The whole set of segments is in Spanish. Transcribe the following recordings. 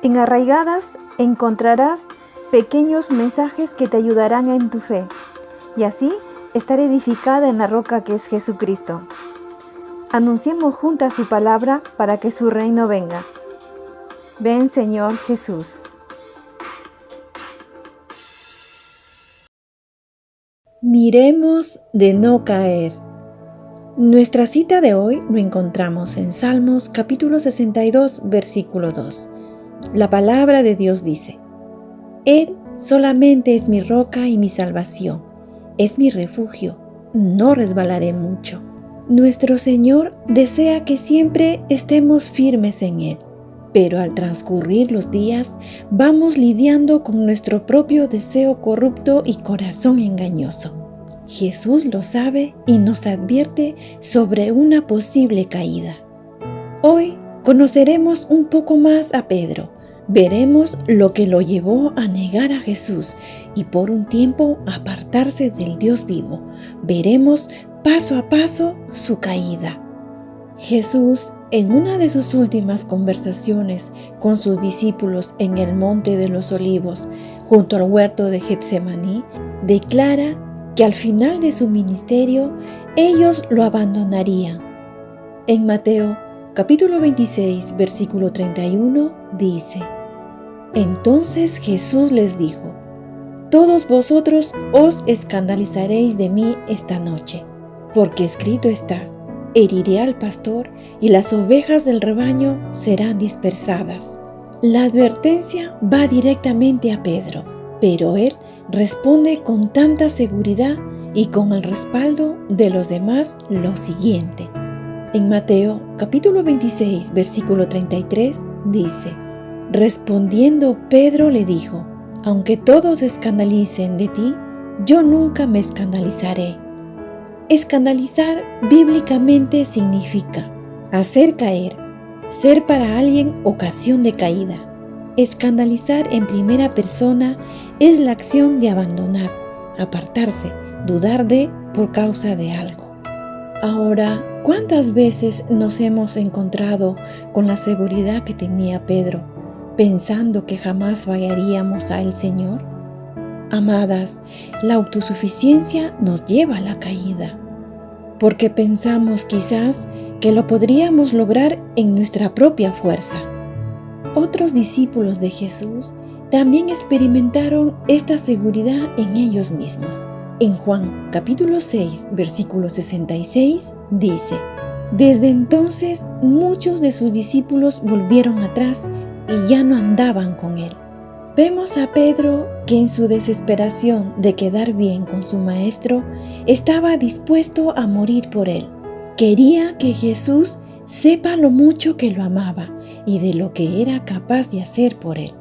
En Arraigadas encontrarás pequeños mensajes que te ayudarán en tu fe y así estar edificada en la roca que es Jesucristo. Anunciemos juntas su palabra para que su reino venga. Ven, Señor Jesús. Miremos de no caer. Nuestra cita de hoy lo encontramos en Salmos capítulo 62, versículo 2. La palabra de Dios dice: Él solamente es mi roca y mi salvación, es mi refugio, no resbalaré mucho. Nuestro Señor desea que siempre estemos firmes en Él, pero al transcurrir los días vamos lidiando con nuestro propio deseo corrupto y corazón engañoso. Jesús lo sabe y nos advierte sobre una posible caída. Hoy conoceremos un poco más a Pedro. Veremos lo que lo llevó a negar a Jesús y por un tiempo apartarse del Dios vivo. Veremos paso a paso su caída. Jesús, en una de sus últimas conversaciones con sus discípulos en el Monte de los Olivos, junto al huerto de Getsemaní, declara que al final de su ministerio ellos lo abandonarían. En Mateo capítulo 26, versículo 31 dice: Entonces Jesús les dijo: Todos vosotros os escandalizaréis de mí esta noche, porque escrito está: Heriré al pastor y las ovejas del rebaño serán dispersadas. La advertencia va directamente a Pedro, pero él responde con tanta seguridad y con el respaldo de los demás lo siguiente. En Mateo capítulo 26, versículo 33 dice: Respondiendo Pedro le dijo: Aunque todos se escandalicen de ti, yo nunca me escandalizaré. Escandalizar bíblicamente significa hacer caer, ser para alguien ocasión de caída. Escandalizar en primera persona es la acción de abandonar, apartarse, dudar de por causa de algo. Ahora, ¿cuántas veces nos hemos encontrado con la seguridad que tenía Pedro, pensando que jamás fallaríamos al Señor? Amadas, la autosuficiencia nos lleva a la caída, porque pensamos quizás que lo podríamos lograr en nuestra propia fuerza. Otros discípulos de Jesús también experimentaron esta seguridad en ellos mismos. En Juan capítulo 6, versículo 66 dice: Desde entonces muchos de sus discípulos volvieron atrás y ya no andaban con él. Vemos a Pedro que en su desesperación de quedar bien con su maestro, estaba dispuesto a morir por él. Quería que Jesús sepa lo mucho que lo amaba y de lo que era capaz de hacer por él.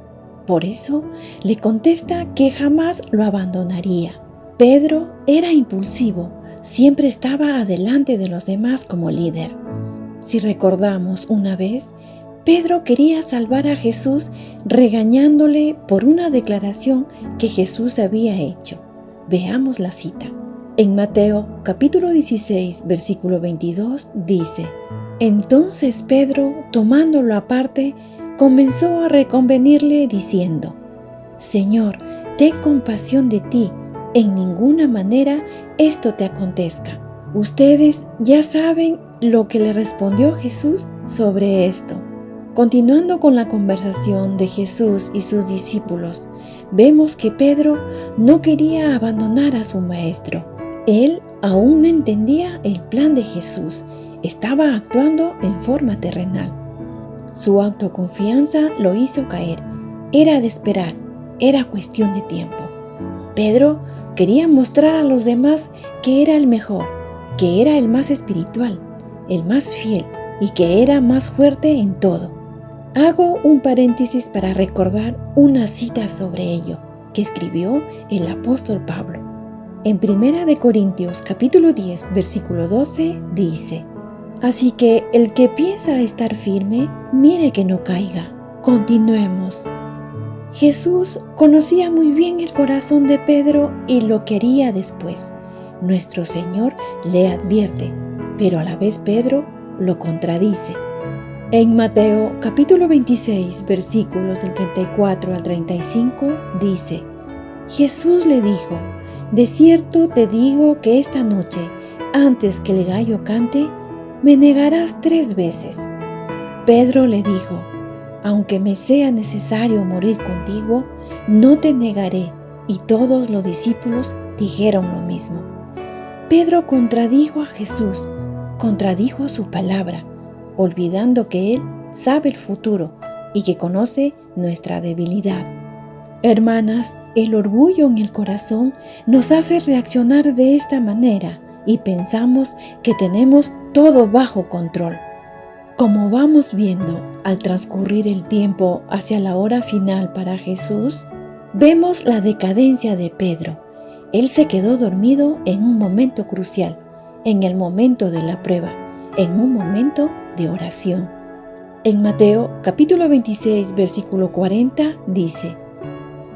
Por eso le contesta que jamás lo abandonaría. Pedro era impulsivo, siempre estaba adelante de los demás como líder. Si recordamos una vez, Pedro quería salvar a Jesús regañándole por una declaración que Jesús había hecho. Veamos la cita. En Mateo capítulo 16, versículo 22 dice: Entonces Pedro, tomándolo aparte, comenzó a reconvenirle diciendo: Señor, ten compasión de ti, en ninguna manera esto te acontezca. Ustedes ya saben lo que le respondió Jesús sobre esto. Continuando con la conversación de Jesús y sus discípulos, vemos que Pedro no quería abandonar a su maestro. Él aún no entendía el plan de Jesús, estaba actuando en forma terrenal. Su autoconfianza lo hizo caer. Era de esperar, era cuestión de tiempo. Pedro quería mostrar a los demás que era el mejor, que era el más espiritual, el más fiel y que era más fuerte en todo. Hago un paréntesis para recordar una cita sobre ello que escribió el apóstol Pablo. En 1 Corintios capítulo 10, versículo 12 dice: Así que el que piensa estar firme, mire que no caiga. Continuemos. Jesús conocía muy bien el corazón de Pedro y lo quería después. Nuestro Señor le advierte, pero a la vez Pedro lo contradice. En Mateo capítulo 26, versículos del 34 al 35, dice: Jesús le dijo: de cierto te digo que esta noche, antes que el gallo cante, me negarás 3 veces. Pedro le dijo: aunque me sea necesario morir contigo, no te negaré. Y todos los discípulos dijeron lo mismo. Pedro contradijo a Jesús, contradijo su palabra, olvidando que Él sabe el futuro y que conoce nuestra debilidad. Hermanas, el orgullo en el corazón nos hace reaccionar de esta manera y pensamos que tenemos todo bajo control. Como vamos viendo al transcurrir el tiempo hacia la hora final para Jesús, vemos la decadencia de Pedro. Él se quedó dormido en un momento crucial, en el momento de la prueba, en un momento de oración. En Mateo capítulo 26, versículo 40 dice: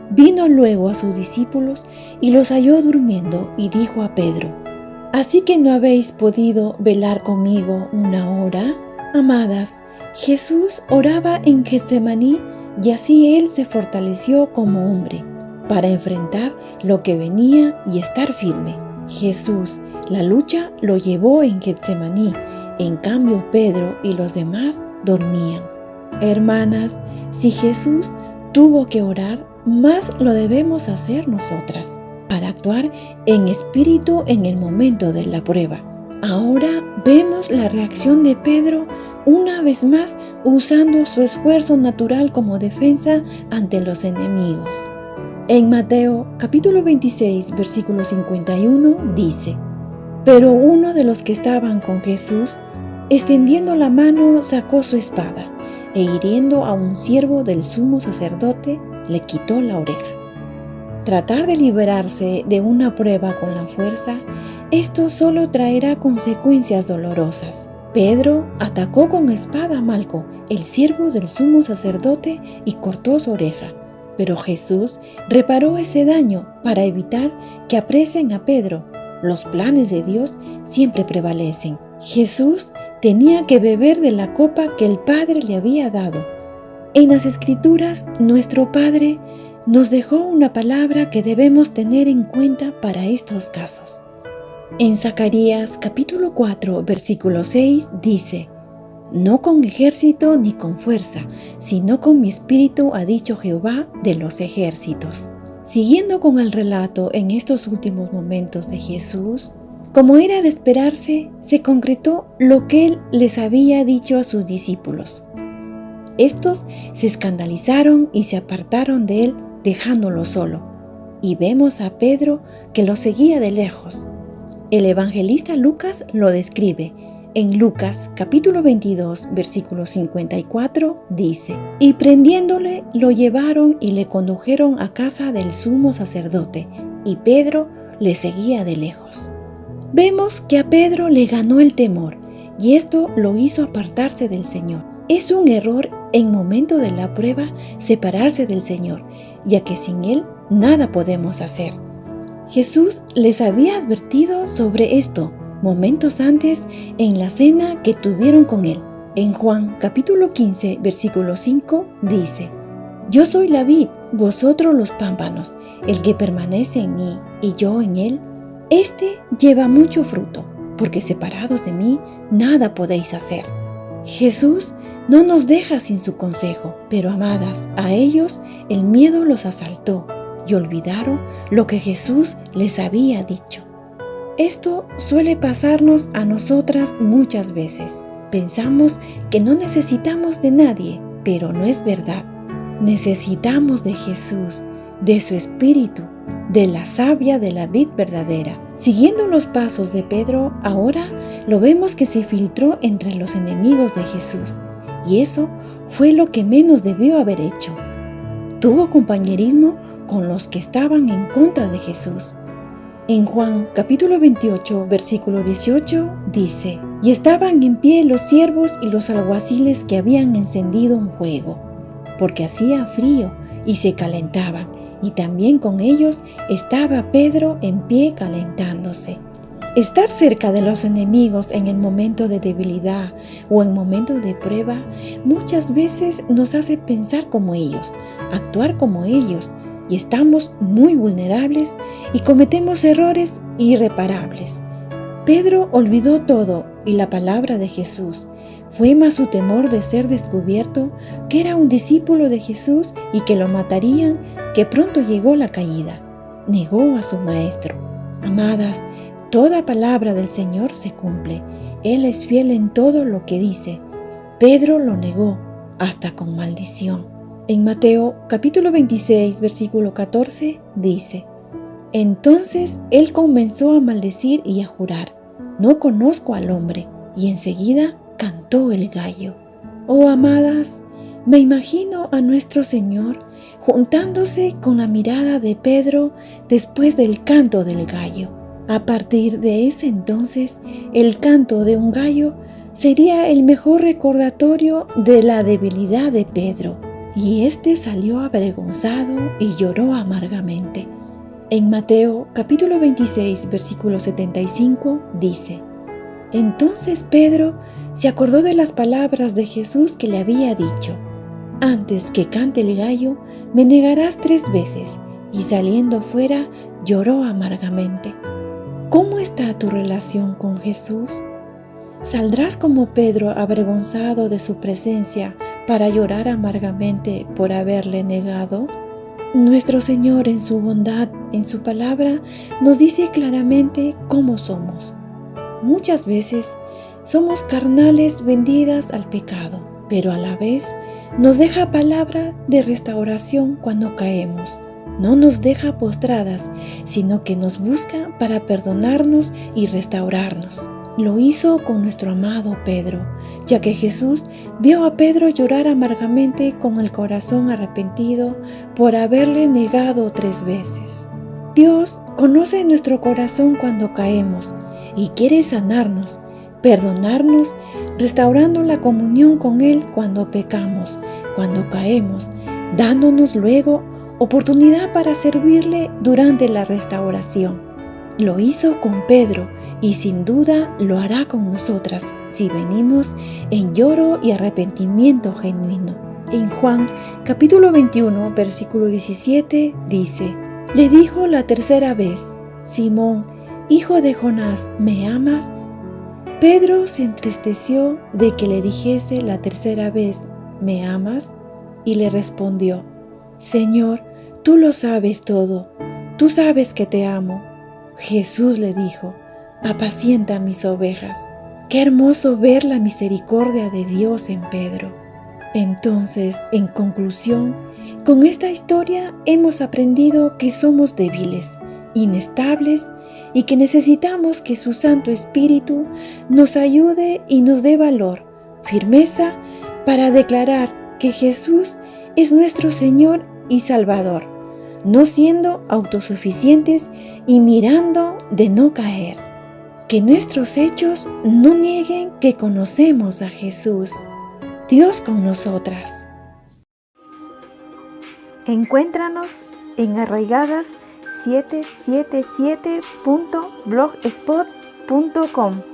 vino luego a sus discípulos y los halló durmiendo y dijo a Pedro: ¿así que no habéis podido velar conmigo 1 hora? Amadas, Jesús oraba en Getsemaní y así Él se fortaleció como hombre para enfrentar lo que venía y estar firme. Jesús, la lucha lo llevó en Getsemaní, en cambio Pedro y los demás dormían. Hermanas, si Jesús tuvo que orar, más lo debemos hacer nosotras para actuar en espíritu en el momento de la prueba. Ahora vemos la reacción de Pedro una vez más usando su esfuerzo natural como defensa ante los enemigos. En Mateo capítulo 26, versículo 51 dice: pero uno de los que estaban con Jesús, extendiendo la mano, sacó su espada e hiriendo a un siervo del sumo sacerdote, le quitó la oreja. Tratar de liberarse de una prueba con la fuerza, esto solo traerá consecuencias dolorosas. Pedro atacó con espada a Malco, el siervo del sumo sacerdote, y cortó su oreja. Pero Jesús reparó ese daño para evitar que apresen a Pedro. Los planes de Dios siempre prevalecen. Jesús tenía que beber de la copa que el Padre le había dado. En las Escrituras, nuestro Padre nos dejó una palabra que debemos tener en cuenta para estos casos. En Zacarías capítulo 4, versículo 6 dice: no con ejército ni con fuerza, sino con mi espíritu, ha dicho Jehová de los ejércitos. Siguiendo con el relato en estos últimos momentos de Jesús, como era de esperarse, se concretó lo que Él les había dicho a sus discípulos. Estos se escandalizaron y se apartaron de Él, dejándolo solo. Y vemos a Pedro que lo seguía de lejos. El evangelista Lucas lo describe. En Lucas capítulo 22, versículo 54 dice: y prendiéndole lo llevaron y le condujeron a casa del sumo sacerdote, y Pedro le seguía de lejos. Vemos que a Pedro le ganó el temor, y esto lo hizo apartarse del Señor. Es un error en momento de la prueba separarse del Señor, ya que sin Él nada podemos hacer. Jesús les había advertido sobre esto momentos antes en la cena que tuvieron con Él. En Juan capítulo 15, versículo 5 dice: yo soy la vid, vosotros los pámpanos. El que permanece en mí y yo en él, éste lleva mucho fruto, porque separados de mí nada podéis hacer. Jesús no nos deja sin su consejo, pero amadas, a ellos el miedo los asaltó y olvidaron lo que Jesús les había dicho. Esto suele pasarnos a nosotras muchas veces. Pensamos que no necesitamos de nadie, pero no es verdad. Necesitamos de Jesús, de su Espíritu, de la savia de la vid verdadera. Siguiendo los pasos de Pedro, ahora lo vemos que se filtró entre los enemigos de Jesús, y eso fue lo que menos debió haber hecho. Tuvo compañerismo con los que estaban en contra de Jesús. En Juan capítulo 28, versículo 18 dice: y estaban en pie los siervos y los alguaciles que habían encendido un fuego, porque hacía frío y se calentaban, y también con ellos estaba Pedro en pie calentándose. Estar cerca de los enemigos en el momento de debilidad o en momentos de prueba muchas veces nos hace pensar como ellos, actuar como ellos, y estamos muy vulnerables y cometemos errores irreparables. Pedro olvidó todo y la palabra de Jesús. Fue más su temor de ser descubierto, que era un discípulo de Jesús y que lo matarían, que pronto llegó la caída. Negó a su maestro. Amadas, toda palabra del Señor se cumple. Él es fiel en todo lo que dice. Pedro lo negó, hasta con maldición. En Mateo capítulo 26, versículo 14, dice: Entonces él comenzó a maldecir y a jurar: No conozco al hombre. Y enseguida cantó el gallo. Oh, amadas, me imagino a nuestro Señor juntándose con la mirada de Pedro después del canto del gallo. A partir de ese entonces, el canto de un gallo sería el mejor recordatorio de la debilidad de Pedro, y éste salió avergonzado y lloró amargamente. En Mateo capítulo 26, versículo 75 dice: Entonces Pedro se acordó de las palabras de Jesús que le había dicho: Antes que cante el gallo, me negarás 3 veces. Y saliendo fuera, lloró amargamente. ¿Cómo está tu relación con Jesús? ¿Saldrás como Pedro avergonzado de su presencia para llorar amargamente por haberle negado? Nuestro Señor, en su bondad, en su palabra, nos dice claramente cómo somos. Muchas veces somos carnales vendidas al pecado, pero a la vez nos deja palabra de restauración cuando caemos. No nos deja postradas, sino que nos busca para perdonarnos y restaurarnos. Lo hizo con nuestro amado Pedro, ya que Jesús vio a Pedro llorar amargamente con el corazón arrepentido por haberle negado 3 veces. Dios conoce nuestro corazón cuando caemos y quiere sanarnos, perdonarnos, restaurando la comunión con Él cuando pecamos, cuando caemos, dándonos luego oportunidad para servirle durante la restauración. Lo hizo con Pedro y sin duda lo hará con nosotras si venimos en lloro y arrepentimiento genuino. En Juan capítulo 21, versículo 17 dice: Le dijo la tercera vez: Simón, hijo de Jonás, ¿me amas? Pedro se entristeció de que le dijese la tercera vez: ¿Me amas? Y le respondió: Señor, tú lo sabes todo, tú sabes que te amo. Jesús le dijo: Apacienta mis ovejas. Qué hermoso ver la misericordia de Dios en Pedro. Entonces, en conclusión, con esta historia hemos aprendido que somos débiles, inestables, y que necesitamos que su Santo Espíritu nos ayude y nos dé valor, firmeza, para declarar que Jesús es nuestro Señor y Salvador, no siendo autosuficientes y mirando de no caer. Que nuestros hechos no nieguen que conocemos a Jesús. Dios con nosotras. Encuéntranos en arraigadas777.blogspot.com.